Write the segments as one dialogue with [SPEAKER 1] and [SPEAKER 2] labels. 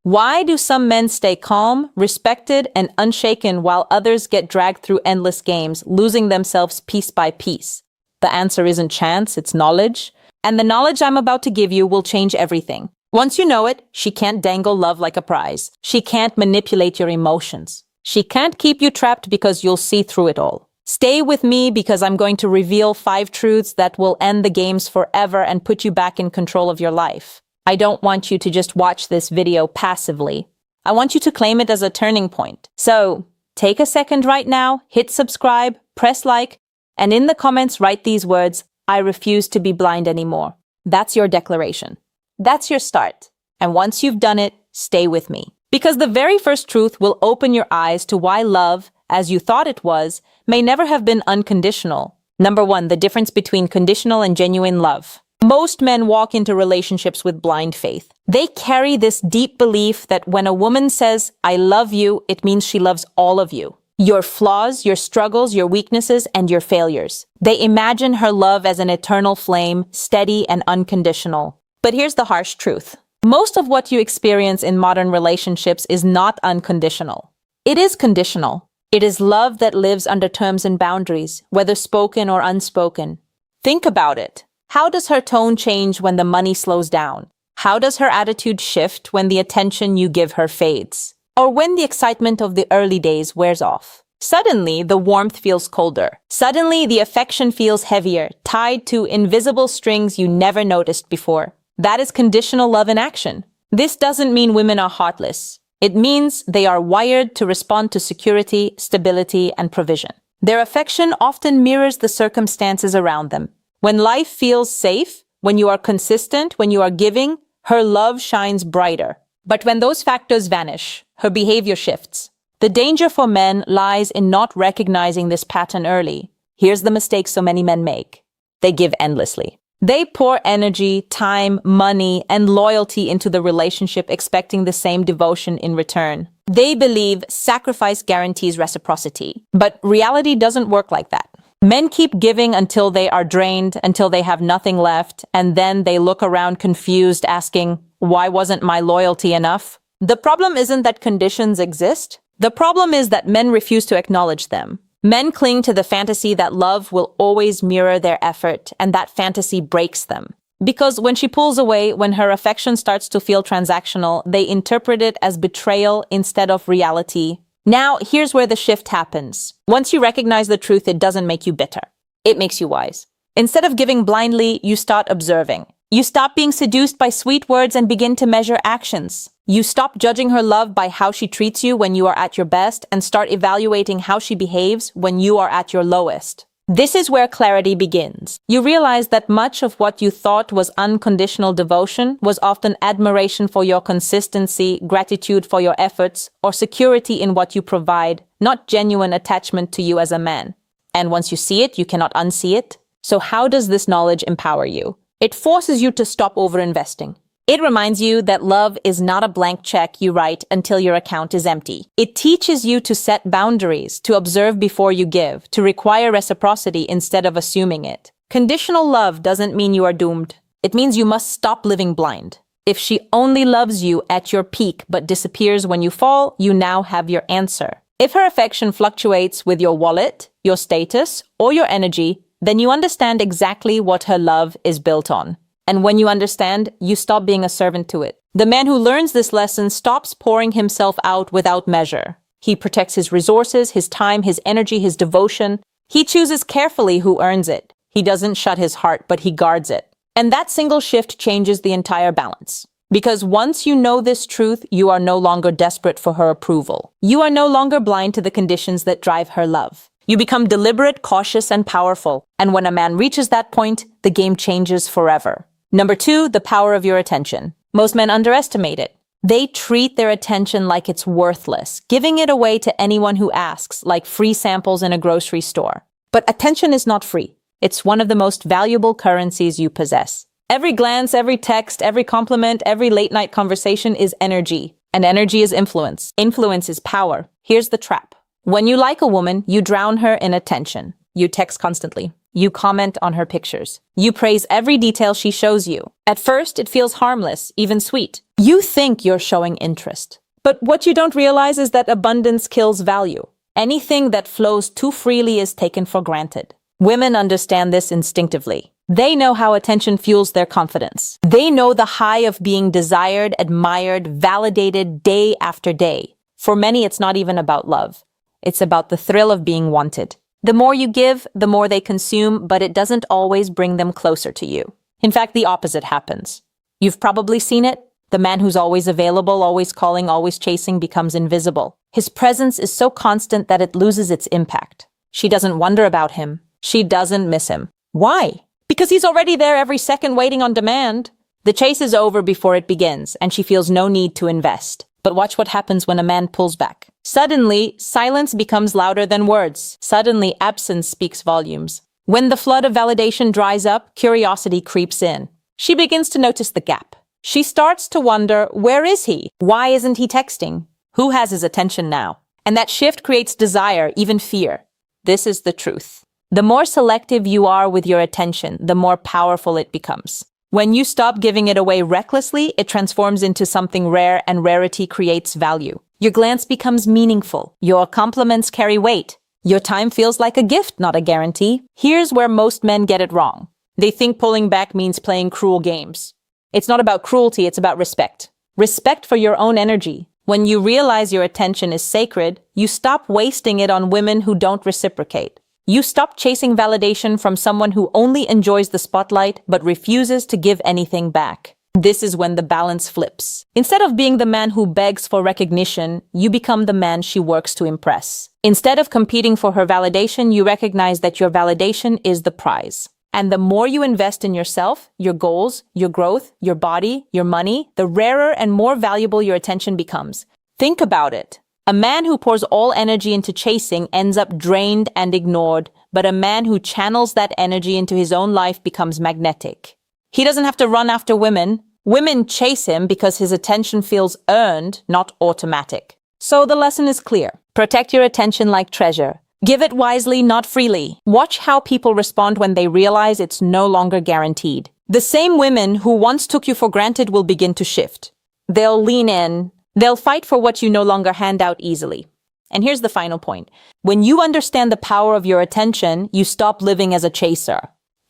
[SPEAKER 1] Why do some men stay calm, respected, and unshaken while others get dragged through endless games, losing themselves piece by piece? The answer isn't chance, it's knowledge. And the knowledge I'm about to give you will change everything. Once you know it, she can't dangle love like a prize. She can't manipulate your emotions. She can't keep you trapped because you'll see through it all. Stay with me because I'm going to reveal 5 truths that will end the games forever and put you back in control of your life. I don't want you to just watch this video passively. I want you to claim it as a turning point. So, take a second right now, hit subscribe, press like, and in the comments write these words, I refuse to be blind anymore. That's your declaration. That's your start. And once you've done it, stay with me. Because the very first truth will open your eyes to why love, as you thought it was, may never have been unconditional. Number 1, the difference between conditional and genuine love. Most men walk into relationships with blind faith. They carry this deep belief that when a woman says, I love you, it means she loves all of you. Your flaws, your struggles, your weaknesses, and your failures. They imagine her love as an eternal flame, steady and unconditional. But here's the harsh truth. Most of what you experience in modern relationships is not unconditional. It is conditional. It is love that lives under terms and boundaries, whether spoken or unspoken. Think about it. How does her tone change when the money slows down? How does her attitude shift when the attention you give her fades? Or when the excitement of the early days wears off? Suddenly, the warmth feels colder. Suddenly, the affection feels heavier, tied to invisible strings you never noticed before. That is conditional love in action. This doesn't mean women are heartless. It means they are wired to respond to security, stability, and provision. Their affection often mirrors the circumstances around them. When life feels safe, when you are consistent, when you are giving, her love shines brighter. But when those factors vanish, her behavior shifts. The danger for men lies in not recognizing this pattern early. Here's the mistake so many men make. They give endlessly. They pour energy, time, money, and loyalty into the relationship expecting the same devotion in return. They believe sacrifice guarantees reciprocity. But reality doesn't work like that. Men keep giving until they are drained, until they have nothing left, and then they look around confused, asking, why wasn't my loyalty enough? The problem isn't that conditions exist. The problem is that men refuse to acknowledge them. Men cling to the fantasy that love will always mirror their effort, and that fantasy breaks them. Because when she pulls away, when her affection starts to feel transactional, they interpret it as betrayal instead of reality. Now, here's where the shift happens. Once you recognize the truth, it doesn't make you bitter. It makes you wise. Instead of giving blindly, you start observing. You stop being seduced by sweet words and begin to measure actions. You stop judging her love by how she treats you when you are at your best and start evaluating how she behaves when you are at your lowest. This is where clarity begins. You realize that much of what you thought was unconditional devotion was often admiration for your consistency, gratitude for your efforts, or security in what you provide, not genuine attachment to you as a man. And once you see it, you cannot unsee it. So how does this knowledge empower you? It forces you to stop overinvesting. It reminds you that love is not a blank check you write until your account is empty. It teaches you to set boundaries, to observe before you give, to require reciprocity instead of assuming it. Conditional love doesn't mean you are doomed. It means you must stop living blind. If she only loves you at your peak but disappears when you fall, you now have your answer. If her affection fluctuates with your wallet, your status, or your energy, then you understand exactly what her love is built on. And when you understand, you stop being a servant to it. The man who learns this lesson stops pouring himself out without measure. He protects his resources, his time, his energy, his devotion. He chooses carefully who earns it. He doesn't shut his heart, but he guards it. And that single shift changes the entire balance. Because once you know this truth, you are no longer desperate for her approval. You are no longer blind to the conditions that drive her love. You become deliberate, cautious, and powerful. And when a man reaches that point, the game changes forever. Number 2, the power of your attention. Most men underestimate it. They treat their attention like it's worthless, giving it away to anyone who asks, like free samples in a grocery store. But attention is not free. It's one of the most valuable currencies you possess. Every glance, every text, every compliment, every late-night conversation is energy. And energy is influence. Influence is power. Here's the trap. When you like a woman, you drown her in attention. You text constantly. You comment on her pictures. You praise every detail she shows you. At first, it feels harmless, even sweet. You think you're showing interest. But what you don't realize is that abundance kills value. Anything that flows too freely is taken for granted. Women understand this instinctively. They know how attention fuels their confidence. They know the high of being desired, admired, validated day after day. For many, it's not even about love. It's about the thrill of being wanted. The more you give, the more they consume, but it doesn't always bring them closer to you. In fact, the opposite happens. You've probably seen it. The man who's always available, always calling, always chasing becomes invisible. His presence is so constant that it loses its impact. She doesn't wonder about him. She doesn't miss him. Why? Because he's already there every second waiting on demand. The chase is over before it begins, and she feels no need to invest. But watch what happens when a man pulls back. Suddenly, silence becomes louder than words. Suddenly, absence speaks volumes. When the flood of validation dries up, curiosity creeps in. She begins to notice the gap. She starts to wonder, where is he? Why isn't he texting? Who has his attention now? And that shift creates desire, even fear. This is the truth. The more selective you are with your attention, the more powerful it becomes. When you stop giving it away recklessly, it transforms into something rare, and rarity creates value. Your glance becomes meaningful. Your compliments carry weight. Your time feels like a gift, not a guarantee. Here's where most men get it wrong. They think pulling back means playing cruel games. It's not about cruelty, it's about respect. Respect for your own energy. When you realize your attention is sacred, you stop wasting it on women who don't reciprocate. You stop chasing validation from someone who only enjoys the spotlight but refuses to give anything back. This is when the balance flips. Instead of being the man who begs for recognition, you become the man she works to impress. Instead of competing for her validation, you recognize that your validation is the prize. And the more you invest in yourself, your goals, your growth, your body, your money, the rarer and more valuable your attention becomes. Think about it. A man who pours all energy into chasing ends up drained and ignored, but a man who channels that energy into his own life becomes magnetic. He doesn't have to run after women. Women chase him because his attention feels earned, not automatic. So the lesson is clear. Protect your attention like treasure. Give it wisely, not freely. Watch how people respond when they realize it's no longer guaranteed. The same women who once took you for granted will begin to shift. They'll lean in. They'll fight for what you no longer hand out easily. And here's the final point. When you understand the power of your attention, you stop living as a chaser.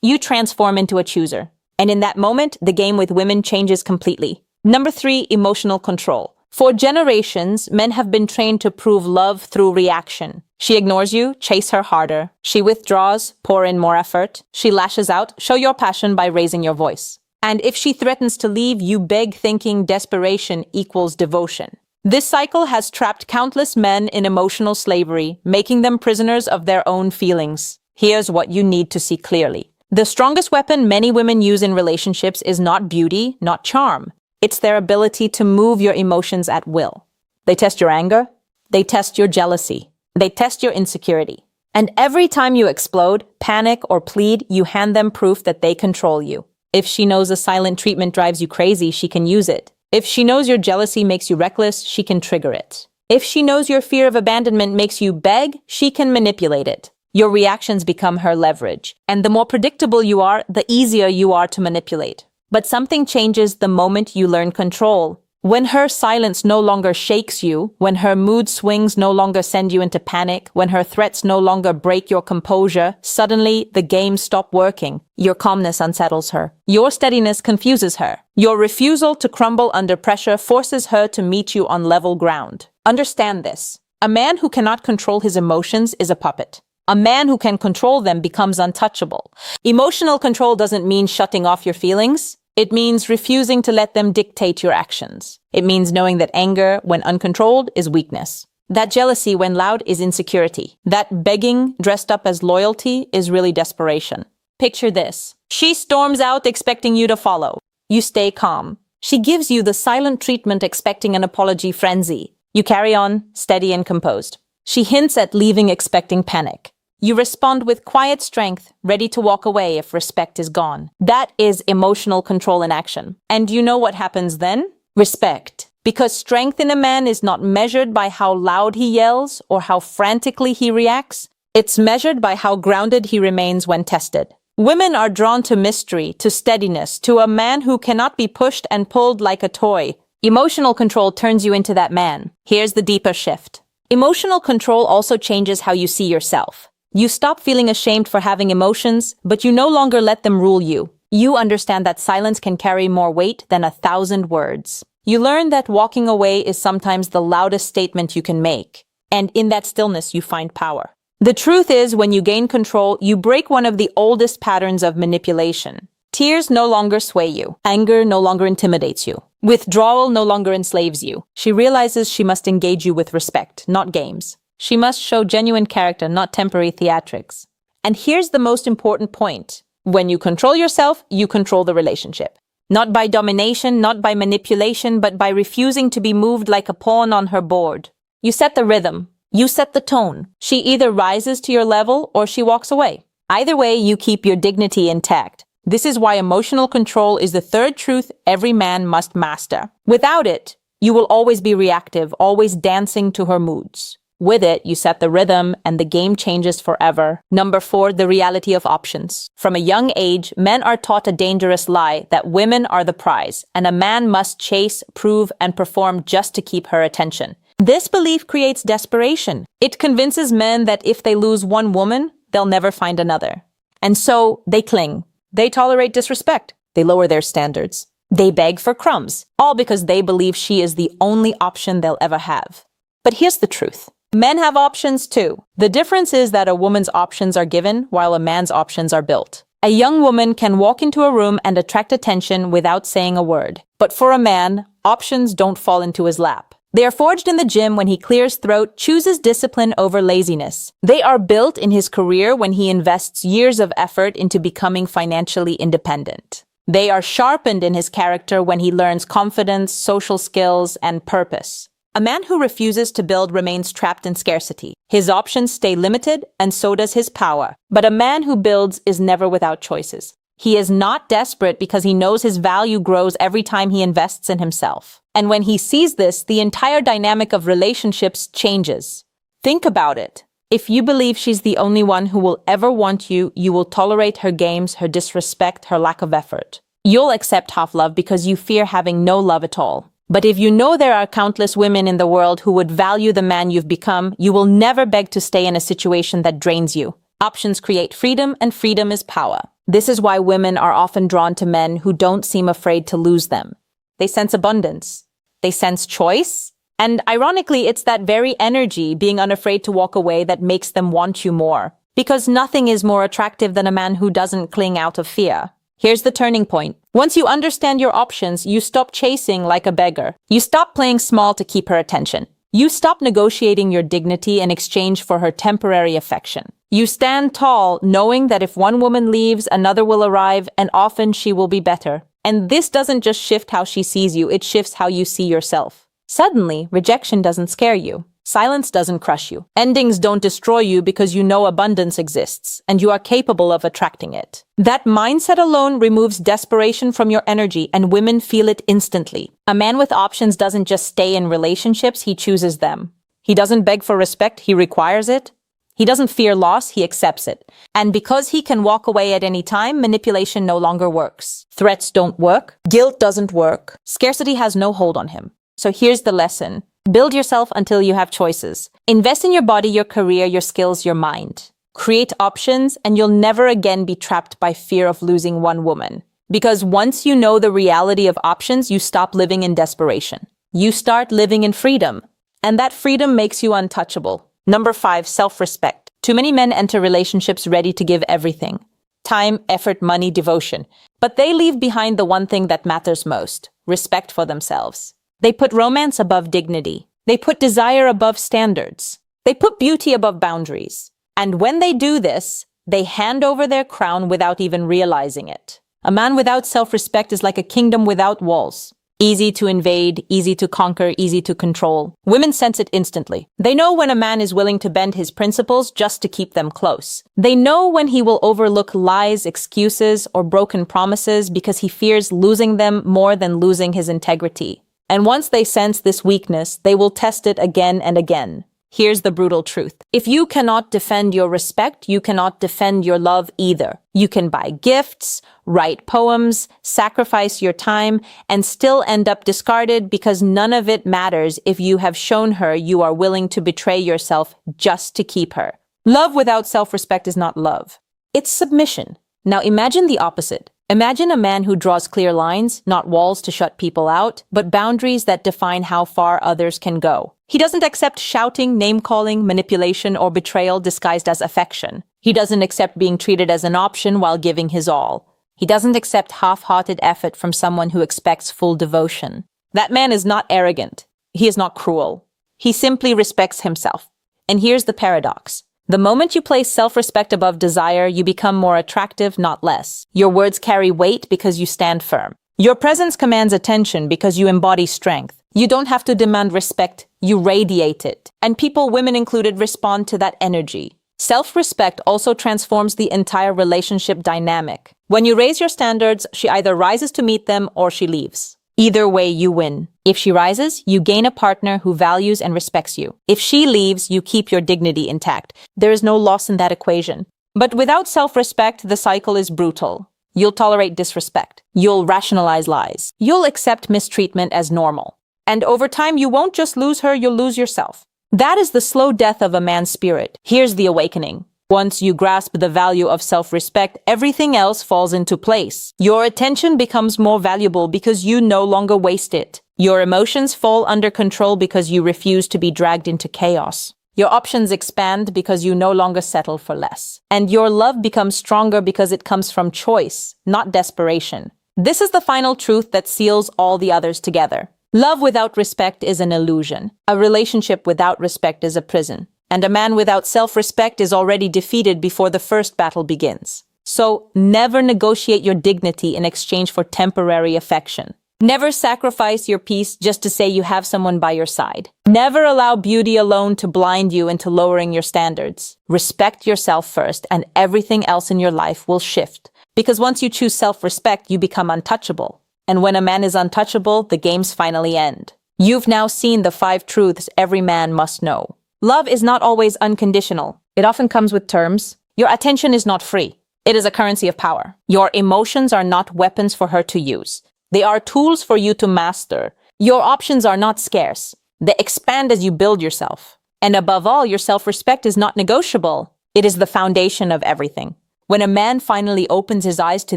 [SPEAKER 1] You transform into a chooser. And in that moment, the game with women changes completely. Number 3, emotional control. For generations, men have been trained to prove love through reaction. She ignores you, chase her harder. She withdraws, pour in more effort. She lashes out, show your passion by raising your voice. And if she threatens to leave, you beg, thinking desperation equals devotion. This cycle has trapped countless men in emotional slavery, making them prisoners of their own feelings. Here's what you need to see clearly. The strongest weapon many women use in relationships is not beauty, not charm. It's their ability to move your emotions at will. They test your anger. They test your jealousy. They test your insecurity. And every time you explode, panic, or plead, you hand them proof that they control you. If she knows a silent treatment drives you crazy, she can use it. If she knows your jealousy makes you reckless, she can trigger it. If she knows your fear of abandonment makes you beg, she can manipulate it. Your reactions become her leverage. And the more predictable you are, the easier you are to manipulate. But something changes the moment you learn control. When her silence no longer shakes you, when her mood swings no longer send you into panic, when her threats no longer break your composure, suddenly the games stop working. Your calmness unsettles her. Your steadiness confuses her. Your refusal to crumble under pressure forces her to meet you on level ground. Understand this. A man who cannot control his emotions is a puppet. A man who can control them becomes untouchable. Emotional control doesn't mean shutting off your feelings. It means refusing to let them dictate your actions. It means knowing that anger, when uncontrolled, is weakness. That jealousy, when loud, is insecurity. That begging, dressed up as loyalty, is really desperation. Picture this. She storms out expecting you to follow. You stay calm. She gives you the silent treatment expecting an apology frenzy. You carry on, steady and composed. She hints at leaving expecting panic. You respond with quiet strength, ready to walk away if respect is gone. That is emotional control in action. And you know what happens then? Respect. Because strength in a man is not measured by how loud he yells or how frantically he reacts. It's measured by how grounded he remains when tested. Women are drawn to mystery, to steadiness, to a man who cannot be pushed and pulled like a toy. Emotional control turns you into that man. Here's the deeper shift. Emotional control also changes how you see yourself. You stop feeling ashamed for having emotions, but you no longer let them rule you. You understand that silence can carry more weight than 1,000 words. You learn that walking away is sometimes the loudest statement you can make, and in that stillness you find power. The truth is, when you gain control, you break one of the oldest patterns of manipulation. Tears no longer sway you. Anger no longer intimidates you. Withdrawal no longer enslaves you. She realizes she must engage you with respect, not games. She must show genuine character, not temporary theatrics. And here's the most important point. When you control yourself, you control the relationship. Not by domination, not by manipulation, but by refusing to be moved like a pawn on her board. You set the rhythm. You set the tone. She either rises to your level or she walks away. Either way, you keep your dignity intact. This is why emotional control is the third truth every man must master. Without it, you will always be reactive, always dancing to her moods. With it, you set the rhythm and the game changes forever. Number 4, the reality of options. From a young age, men are taught a dangerous lie that women are the prize, and a man must chase, prove, and perform just to keep her attention. This belief creates desperation. It convinces men that if they lose one woman, they'll never find another. And so they cling. They tolerate disrespect. They lower their standards. They beg for crumbs, all because they believe she is the only option they'll ever have. But here's the truth. Men have options too. The difference is that a woman's options are given while a man's options are built. A young woman can walk into a room and attract attention without saying a word. But for a man, options don't fall into his lap. They are forged in the gym when he clears throat, chooses discipline over laziness. They are built in his career when he invests years of effort into becoming financially independent. They are sharpened in his character when he learns confidence, social skills, and purpose. A man who refuses to build remains trapped in scarcity. His options stay limited, and so does his power. But a man who builds is never without choices. He is not desperate because he knows his value grows every time he invests in himself. And when he sees this, the entire dynamic of relationships changes. Think about it. If you believe she's the only one who will ever want you, you will tolerate her games, her disrespect, her lack of effort. You'll accept half love because you fear having no love at all. But if you know there are countless women in the world who would value the man you've become, you will never beg to stay in a situation that drains you. Options create freedom, and freedom is power. This is why women are often drawn to men who don't seem afraid to lose them. They sense abundance. They sense choice. And ironically, it's that very energy, being unafraid to walk away, that makes them want you more. Because nothing is more attractive than a man who doesn't cling out of fear. Here's the turning point. Once you understand your options, you stop chasing like a beggar. You stop playing small to keep her attention. You stop negotiating your dignity in exchange for her temporary affection. You stand tall, knowing that if one woman leaves, another will arrive, and often she will be better. And this doesn't just shift how she sees you, it shifts how you see yourself. Suddenly, rejection doesn't scare you. Silence doesn't crush you. Endings don't destroy you because you know abundance exists, and you are capable of attracting it. That mindset alone removes desperation from your energy, and women feel it instantly. A man with options doesn't just stay in relationships, he chooses them. He doesn't beg for respect, he requires it. He doesn't fear loss, he accepts it. And because he can walk away at any time, manipulation no longer works. Threats don't work. Guilt doesn't work. Scarcity has no hold on him. So here's the lesson. Build yourself until you have choices. Invest in your body, your career, your skills, your mind. Create options, and you'll never again be trapped by fear of losing one woman. Because once you know the reality of options, you stop living in desperation. You start living in freedom. And that freedom makes you untouchable. Number 5, self-respect. Too many men enter relationships ready to give everything. Time, effort, money, devotion. But they leave behind the one thing that matters most. Respect for themselves. They put romance above dignity. They put desire above standards. They put beauty above boundaries. And when they do this, they hand over their crown without even realizing it. A man without self-respect is like a kingdom without walls. Easy to invade, easy to conquer, easy to control. Women sense it instantly. They know when a man is willing to bend his principles just to keep them close. They know when he will overlook lies, excuses, or broken promises because he fears losing them more than losing his integrity. And once they sense this weakness, they will test it again and again. Here's the brutal truth. If you cannot defend your respect, you cannot defend your love either. You can buy gifts, write poems, sacrifice your time, and still end up discarded because none of it matters if you have shown her you are willing to betray yourself just to keep her. Love without self-respect is not love. It's submission. Now imagine the opposite. Imagine a man who draws clear lines, not walls to shut people out, but boundaries that define how far others can go. He doesn't accept shouting, name-calling, manipulation, or betrayal disguised as affection. He doesn't accept being treated as an option while giving his all. He doesn't accept half-hearted effort from someone who expects full devotion. That man is not arrogant. He is not cruel. He simply respects himself. And here's the paradox. The moment you place self-respect above desire, you become more attractive, not less. Your words carry weight because you stand firm. Your presence commands attention because you embody strength. You don't have to demand respect, you radiate it. And people, women included, respond to that energy. Self-respect also transforms the entire relationship dynamic. When you raise your standards, she either rises to meet them or she leaves. Either way, you win. If she rises, you gain a partner who values and respects you. If she leaves, you keep your dignity intact. There is no loss in that equation. But without self-respect, the cycle is brutal. You'll tolerate disrespect. You'll rationalize lies. You'll accept mistreatment as normal. And over time, you won't just lose her, you'll lose yourself. That is the slow death of a man's spirit. Here's the awakening. Once you grasp the value of self-respect, everything else falls into place. Your attention becomes more valuable because you no longer waste it. Your emotions fall under control because you refuse to be dragged into chaos. Your options expand because you no longer settle for less. And your love becomes stronger because it comes from choice, not desperation. This is the final truth that seals all the others together. Love without respect is an illusion. A relationship without respect is a prison. And a man without self-respect is already defeated before the first battle begins. So never negotiate your dignity in exchange for temporary affection. Never sacrifice your peace just to say you have someone by your side. Never allow beauty alone to blind you into lowering your standards. Respect yourself first, and everything else in your life will shift. Because once you choose self-respect, you become untouchable. And when a man is untouchable, the games finally end. You've now seen the 5 truths every man must know. Love is not always unconditional. It often comes with terms. Your attention is not free. It is a currency of power. Your emotions are not weapons for her to use. They are tools for you to master. Your options are not scarce. They expand as you build yourself. And above all, your self-respect is not negotiable. It is the foundation of everything. When a man finally opens his eyes to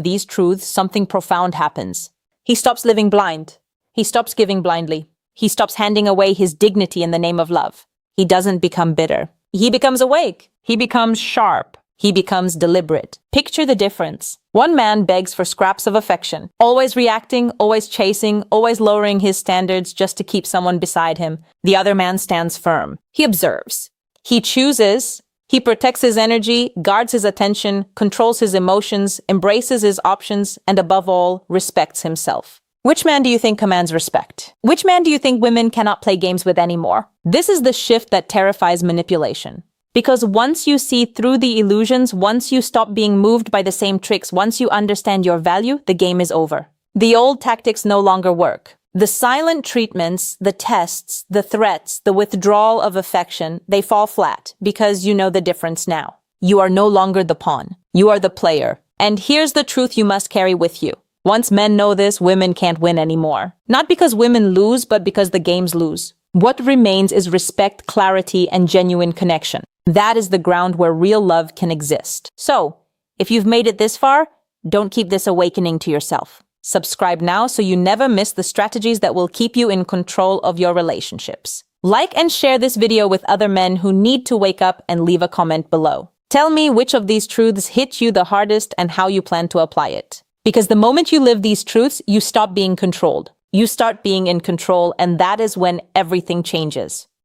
[SPEAKER 1] these truths, something profound happens. He stops living blind. He stops giving blindly. He stops handing away his dignity in the name of love. He doesn't become bitter. He becomes awake. He becomes sharp. He becomes deliberate. Picture the difference. One man begs for scraps of affection, always reacting, always chasing, always lowering his standards just to keep someone beside him. The other man stands firm. He observes. He chooses. He protects his energy, guards his attention, controls his emotions, embraces his options, and above all, respects himself. Which man do you think commands respect? Which man do you think women cannot play games with anymore? This is the shift that terrifies manipulation. Because once you see through the illusions, once you stop being moved by the same tricks, once you understand your value, the game is over. The old tactics no longer work. The silent treatments, the tests, the threats, the withdrawal of affection, they fall flat because you know the difference now. You are no longer the pawn. You are the player. And here's the truth you must carry with you. Once men know this, women can't win anymore. Not because women lose, but because the games lose. What remains is respect, clarity, and genuine connection. That is the ground where real love can exist. So, if you've made it this far, don't keep this awakening to yourself. Subscribe now so you never miss the strategies that will keep you in control of your relationships. Like and share this video with other men who need to wake up, and leave a comment below. Tell me which of these truths hit you the hardest and how you plan to apply it. Because the moment you live these truths, you stop being controlled. You start being in control, and that is when everything changes.